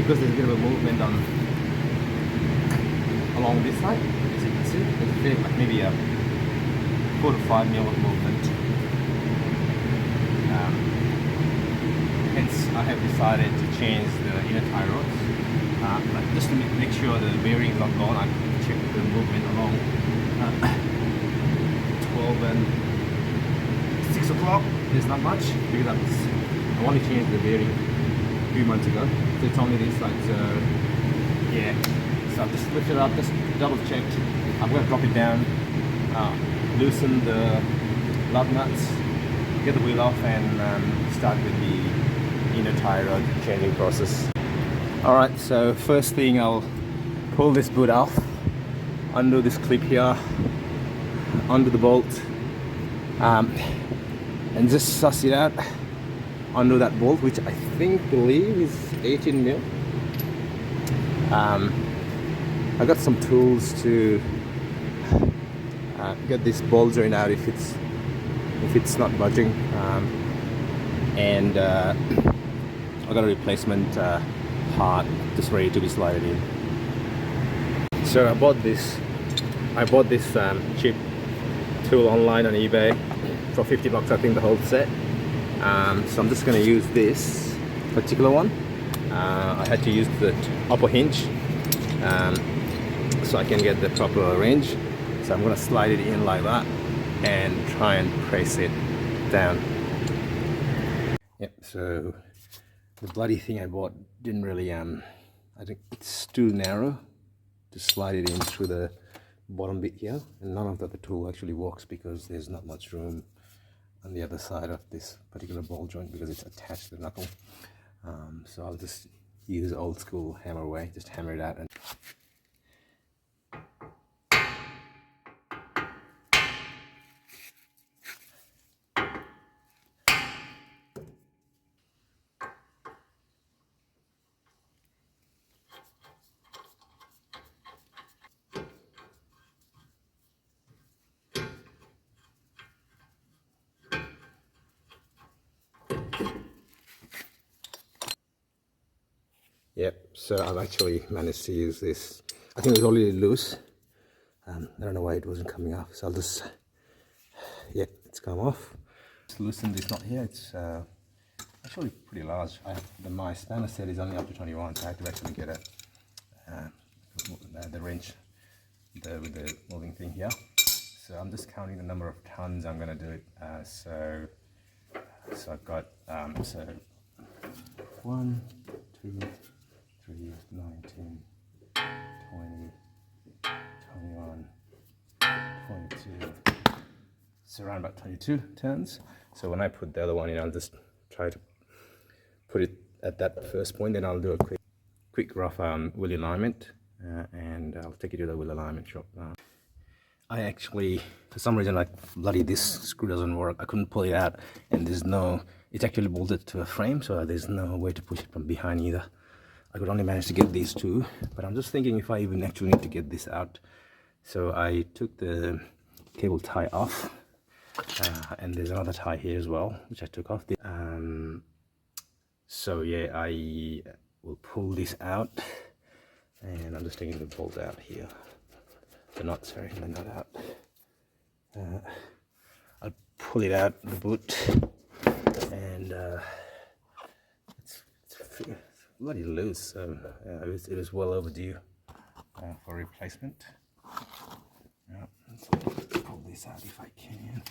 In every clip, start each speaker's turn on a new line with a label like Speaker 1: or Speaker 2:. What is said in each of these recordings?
Speaker 1: because there's a bit of a movement along this side, as you can see. There's a bit, like maybe a 4 to 5 mil of movement. Hence, I have decided to change the inner tie rods. But just to make sure the bearing is not gone, I check the movement along 12 and 6 o'clock. There's not much because I only changed the bearing a few months ago. So it's only this side. So yeah. So I've just lifted it up, just double checked. I'm going to drop it down, loosen the lug nuts, get the wheel off, and start with the inner tie rod changing process. Alright, so first thing, I'll pull this boot off, undo this clip here, undo the bolt, and just suss it out, undo that bolt, which I believe is 18 mil. I got some tools to get this ball joint out if it's not budging, and I got a replacement part just ready to be slided in. So I bought this cheap tool online on eBay for 50 bucks, I think, the whole set. So I'm just going to use this particular one. I had to use the upper hinge so I can get the proper range. So I'm going to slide it in like that and try and press it down. Yep, so the bloody thing I bought didn't really, I think it's too narrow to slide it in through the bottom bit here, and none of the tool actually works because there's not much room on the other side of this particular ball joint because it's attached to the knuckle. So I'll just use old school hammer way, just hammer it out. And yep, so I've actually managed to use this. I think it was already loose. I don't know why it wasn't coming off, so I'll just, yeah, it's come off. Just loosen this knot here. It's actually pretty large. My standard set is only up to 21, so I have to actually get the wrench with the moving thing here. So I'm just counting the number of tons I'm going to do it. So I've got so 1, 2, 3, 19, 20, 21, 22. So around about 22 turns. So when I put the other one in, I'll just try to put it at that first point, then I'll do a quick rough wheel alignment, and I'll take it to the wheel alignment shop. I actually, for some reason, like bloody this screw doesn't work. I couldn't pull it out, and it's actually bolted to a frame, so there's no way to push it from behind either. I could only manage to get these two, but I'm just thinking if I even actually need to get this out. So I took the cable tie off, and there's another tie here as well, which I took off. So yeah, I will pull this out, and I'm just taking the bolt out here. The knot, sorry, the knot out. I'll pull it out the boot, and it's bloody loose. So it was well overdue for replacement. Let's pull this out if I can.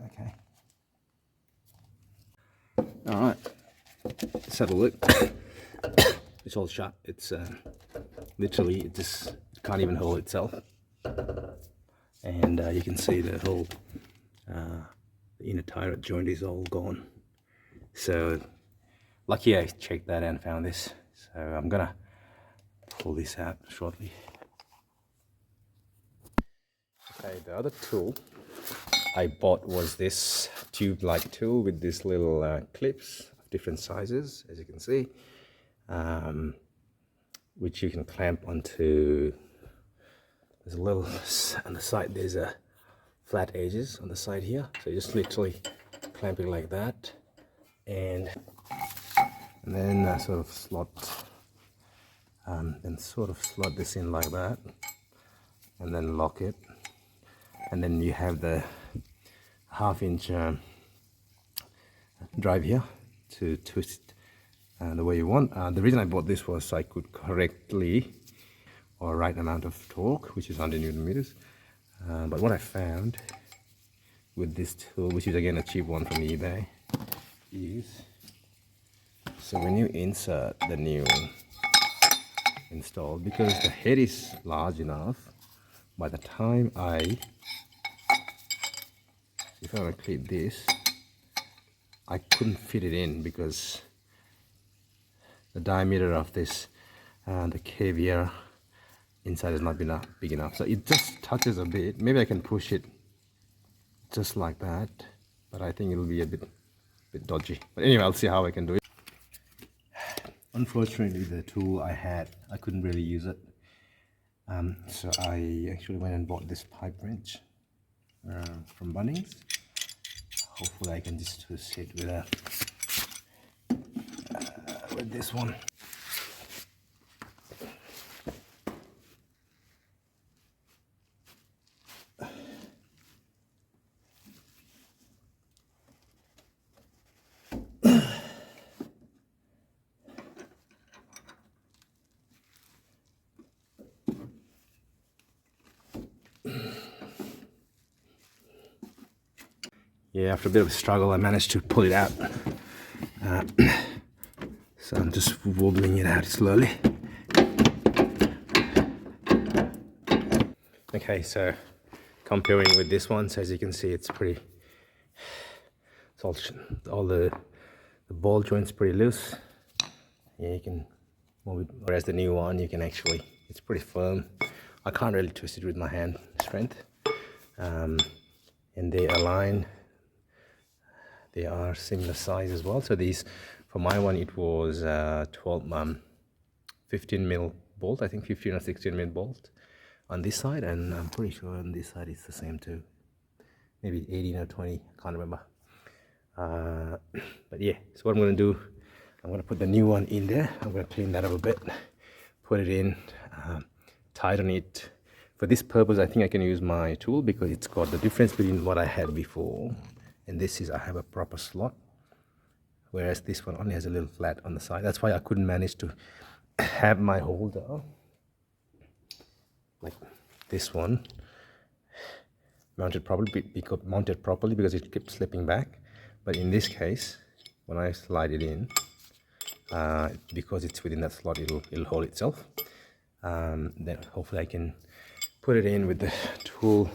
Speaker 1: Okay. All right. Let's have a look. It's all shut. It's literally it can't even hold itself, and you can see the whole the inner tie joint is all gone. So lucky I checked that and found this. So I'm gonna pull this out shortly. Okay, the other tool I bought was this tube-like tool with these little clips of different sizes, as you can see. which you can clamp onto. There's a little on the side, there's a flat edges on the side here, so you just literally clamp it like that, and then sort of slot this in like that, and then lock it, and then you have the 1/2 inch drive here to twist the way you want. The reason I bought this was so I could correctly or right amount of torque, which is 100 Newton meters. But what I found with this tool, which is again a cheap one from eBay, is so when you insert the new install, because the head is large enough, by the time if I want to clip this, I couldn't fit it in because the diameter of this the caviar inside has not been big enough, so it just touches a bit. Maybe I can push it just like that, but I think it'll be a bit dodgy. But anyway, I'll see how I can do it. Unfortunately, the tool I had, I couldn't really use it, so I actually went and bought this pipe wrench from Bunnings. Hopefully I can just twist it with this one. Yeah, after a bit of a struggle, I managed to pull it out. So I'm just wobbling it out slowly. Okay, so comparing with this one, so as you can see, it's pretty. It's all the ball joints pretty loose. Yeah, you can move it. Whereas the new one, you can actually, it's pretty firm. I can't really twist it with my hand strength. And they align. They are similar size as well. So these, for my one, it was 15 mil bolt. I think 15 or 16 mil bolt on this side, and I'm pretty sure on this side it's the same too. Maybe 18 or 20, I can't remember. But yeah, so what I'm going to do, I'm going to put the new one in there. I'm going to clean that up a bit, put it in, tighten it. For this purpose, I think I can use my tool because it's got the difference between what I had before. And this is, I have a proper slot, whereas this one only has a little flat on the side. That's why I couldn't manage to have my holder like this one mounted properly because it kept slipping back. But in this case, when I slide it in, because it's within that slot, it'll hold itself. Then hopefully I can put it in with the tool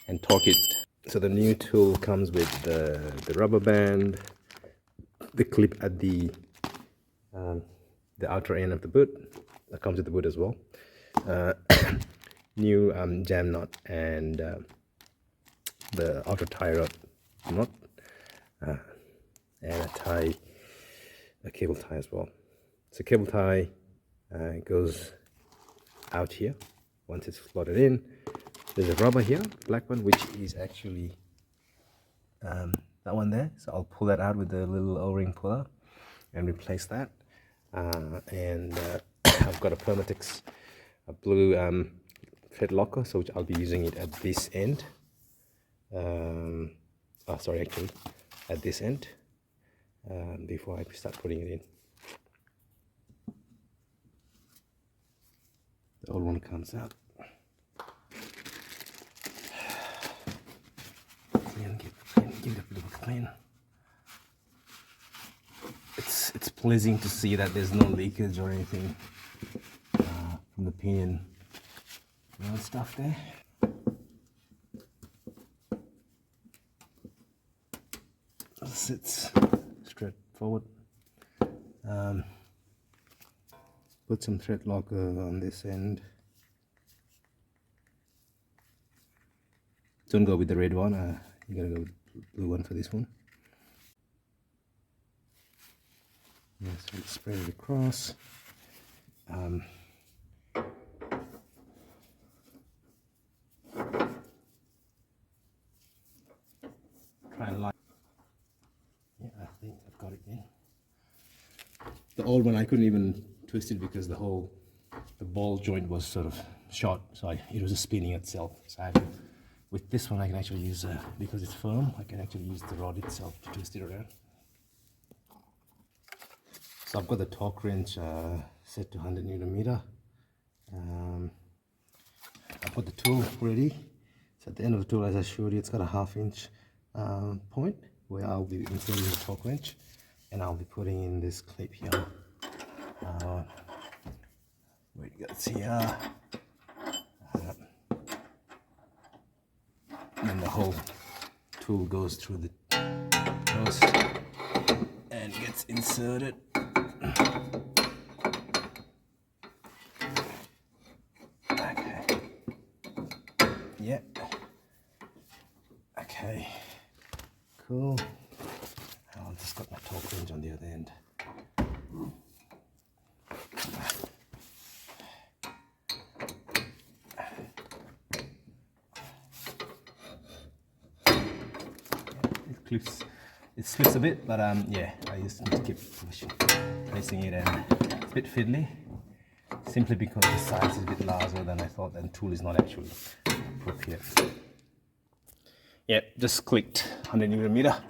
Speaker 1: and torque it. So the new tool comes with the rubber band, the clip at the outer end of the boot. That comes with the boot as well. New jam nut and the outer tie rod knot, and a cable tie as well. So cable tie goes out here once it's slotted in. There's a rubber here, black one, which is actually that one there. So I'll pull that out with the little O-ring puller and replace that. I've got a Permatex, a blue thread locker, so I'll be using it at this end. Actually at this end before I start putting it in. The old one comes out. Give it a bit of a clean. It's pleasing to see that there's no leakage or anything from the pinion and stuff there. Sits straight forward. Put some thread locker on this end. Don't go with the red one. You gotta go with the blue one for this one. Yeah, so spread it across. try and line. Yeah, I think I've got it in. The old one I couldn't even twist it because the ball joint was sort of short, so it was just spinning itself. So with this one I can actually use, because it's firm, I can actually use the rod itself to twist it around. So I've got the torque wrench set to 100 Newton meter. I've got the tool ready. So at the end of the tool, as I showed you, it's got a 1/2 inch point where I'll be inserting the torque wrench, and I'll be putting in this clip here. Where you got here, and the whole tool goes through the post and gets inserted. Okay. Yep. Okay. Cool. I've just got my torque wrench on the other end. It slips a bit, but yeah, I just need to keep placing it, and it's a bit fiddly, simply because the size is a bit larger than I thought, and tool is not actually appropriate. Yep, just clicked 100 Newton meter,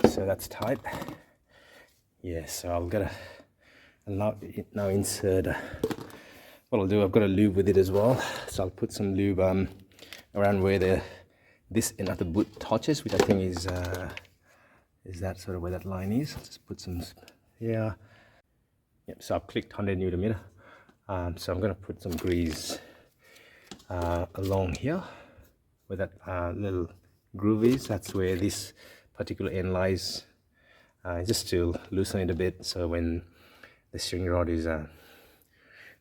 Speaker 1: so that's tight. Yeah, so I'll gotta now insert. What I'll do, I've got a lube with it as well, so I'll put some lube around where this end of the boot touches, which I think is that sort of where that line is. I'll just put some here. Yep, so I've clicked 100 Newton meter. So I'm going to put some grease along here where that little groove is. That's where this particular end lies, just to loosen it a bit, so when the steering rod is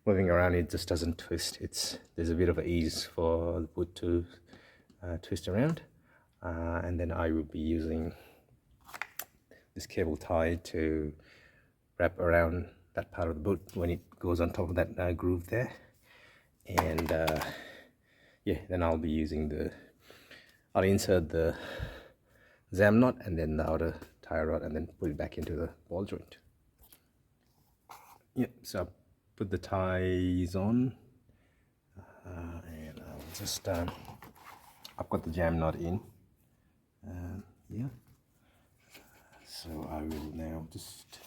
Speaker 1: moving around, it just doesn't twist. There's a bit of ease for the boot to twist around, and then I will be using this cable tie to wrap around that part of the boot when it goes on top of that groove there. And yeah, then I'll be using I'll insert the ZAM knot and then the outer tie rod, and then put it back into the ball joint. Yep, so I'll put the ties on, and I'll just I've got the jam knot in, yeah, so I will now just,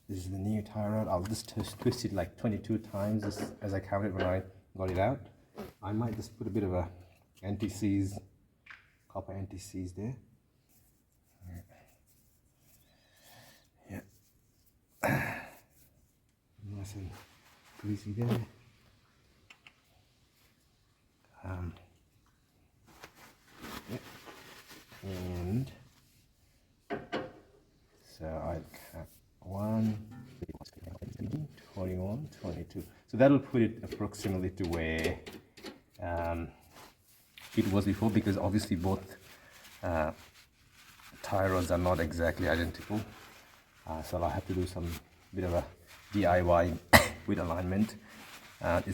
Speaker 1: this is the new tie rod, I'll just twist it like 22 times as I counted when I got it out. I might just put a bit of a anti-seize, copper anti-seize there. Yeah, nice and greasy there. And so I'll count 1, 21, 22. So that'll put it approximately to where it was before, because obviously both tie rods are not exactly identical. So I'll have to do some bit of a DIY with alignment. And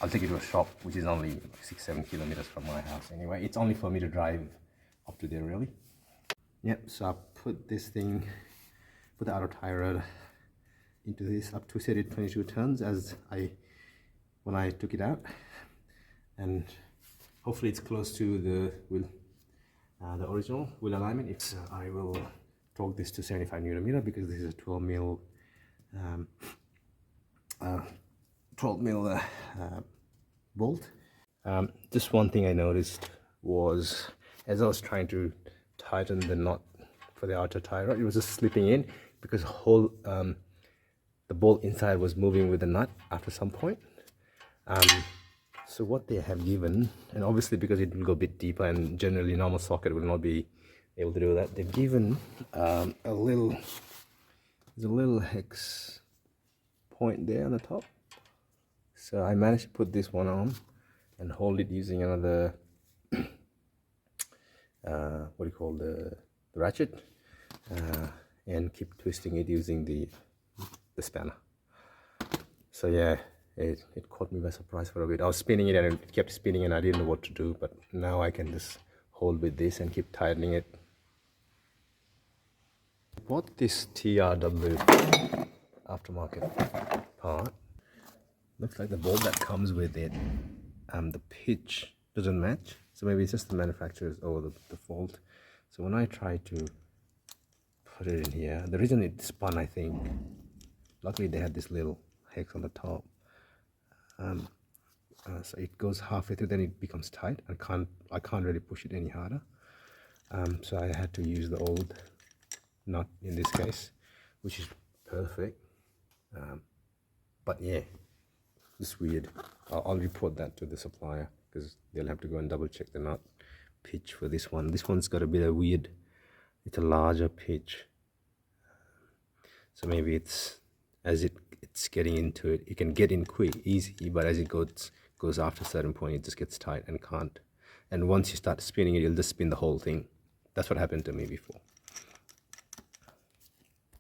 Speaker 1: I'll take it to a shop which is only 6-7 kilometers from my house anyway. It's only for me to drive up to there really. Yep, so I put this thing, put the outer tie rod into this. I've twisted it 22 turns when I took it out, and hopefully it's close to the wheel, the original wheel alignment. I will torque this to 75 Newton meter because this is a 12 mil bolt. Just one thing I noticed was, as I was trying to tighten the knot for the outer tie rod, it was just slipping in because the bolt inside was moving with the nut after some point. So what they have given, and obviously because it will go a bit deeper and generally normal socket will not be able to do that, they've given there's a little hex point there on the top. So I managed to put this one on and hold it using another what do you call the ratchet, and keep twisting it using the spanner. So yeah, it caught me by surprise for a bit. I was spinning it and it kept spinning and I didn't know what to do, but now I can just hold with this and keep tightening it. Bought this TRW aftermarket part. Looks like the bolt that comes with it, the pitch doesn't match. So maybe it's just the manufacturer's or the fault. So when I try to put it in here, the reason it spun, I think, luckily they had this little hex on the top. So it goes halfway through, then it becomes tight. I can't really push it any harder. So I had to use the old nut in this case, which is perfect. But yeah, it's weird. I'll report that to the supplier because they'll have to go and double check the nut pitch for this one. This one's got a bit of weird, it's a larger pitch. So maybe it's as it's getting into it, you can get in quick, easy, but as it goes after a certain point, it just gets tight and can't. And once you start spinning it, you'll just spin the whole thing. That's what happened to me before.